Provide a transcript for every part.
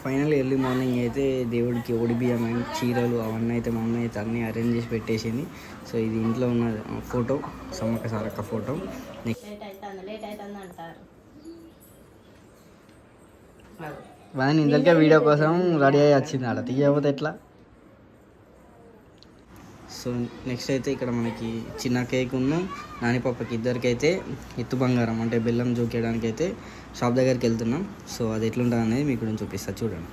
Final early morning అయితే దేవుడికి ఓడి బియ్యం అండ్ చీరలు అవన్నీ అయితే మా అమ్మ అయితే అన్నీ అరేంజ్ చేసి పెట్టేసింది. సో ఇది ఇంట్లో ఉన్న photo, Sammakka Sarakka photo. Next వాని ఇంతకే వీడియో కోసం రెడీ అయ్యి వచ్చింది, అలా తీయకపోతే ఎట్లా. సో నెక్స్ట్ అయితే ఇక్కడ మనకి చిన్న కేక్ ఉన్న నానిపాపకి ఇద్దరికైతే ఎత్తు బంగారం అంటే బెల్లం జోకేయడానికి అయితే షాప్ దగ్గరికి వెళ్తున్నాం. సో అది ఎట్లుంటుంది అనేది మీకు నేను చూపిస్తా, చూడండి.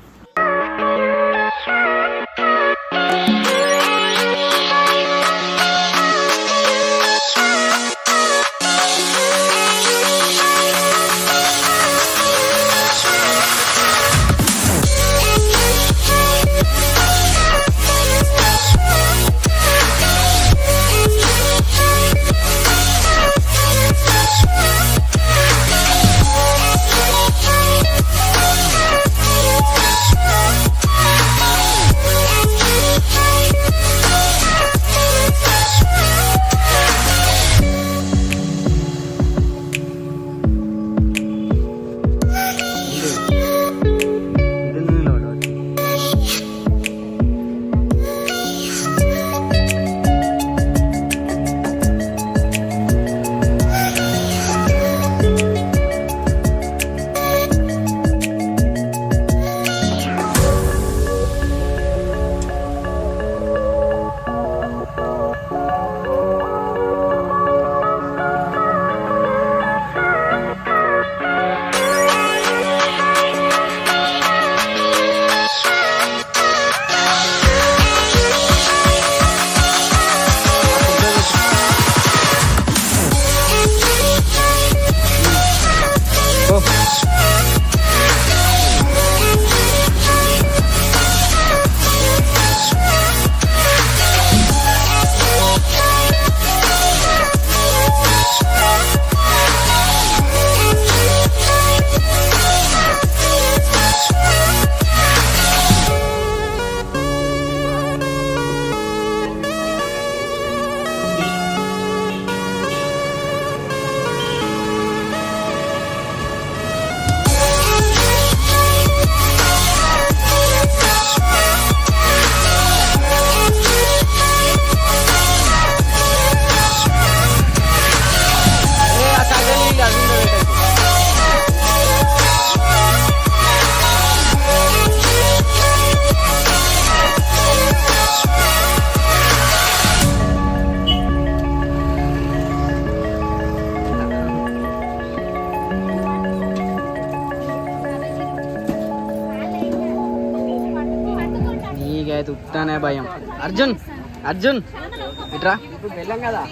అయితే ఉట్టానే భయం. అర్జున్ అర్జున్ ఇట్రా, ఇప్పుడు వెళ్ళాం కదా.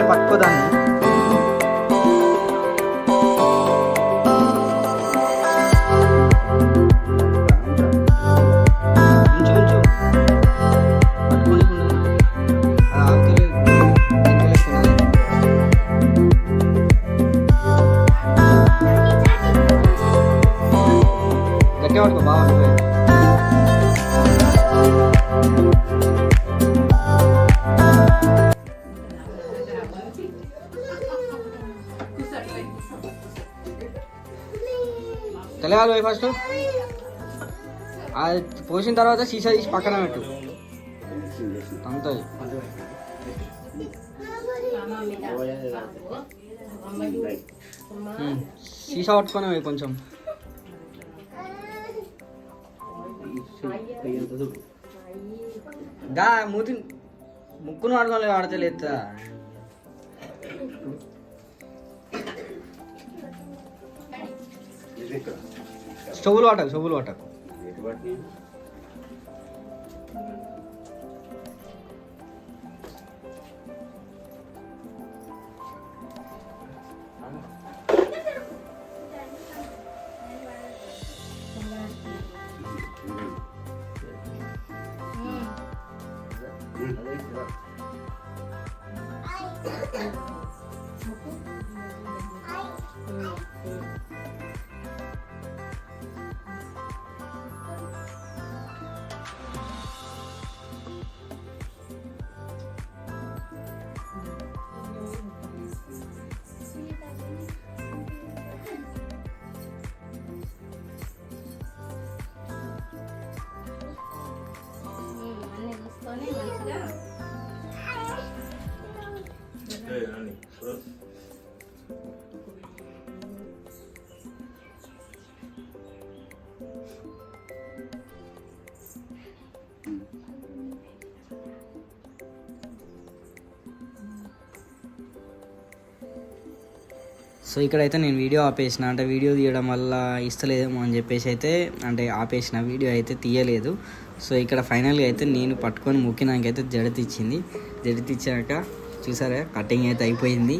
పట్టుకోదాన్ని గట్టిగా పట్టుకో బాగా తెలవాలి పోయి ఫస్ట్ అది పోసిన తర్వాత సీసా తీసి పక్కన పెట్టు అంతా సీసా పట్టుకొని పోయి కొంచెం దా మూతి ముక్కును ఆడుకోలే ఆడతలేదు స్టవ్లు పట్టకు సో ఇక్కడైతే నేను వీడియో ఆపేసిన, అంటే వీడియో తీయడం వల్ల ఇస్తలేదేమో అని చెప్పేసి అయితే అంటే ఆపేసిన, వీడియో అయితే తీయలేదు. సో ఇక్కడ ఫైనల్గా అయితే నేను పట్టుకొని మొక్కినాకైతే జడతిచ్చింది. జడతిచ్చాక చూసారా కటింగ్ అయితే అయిపోయింది.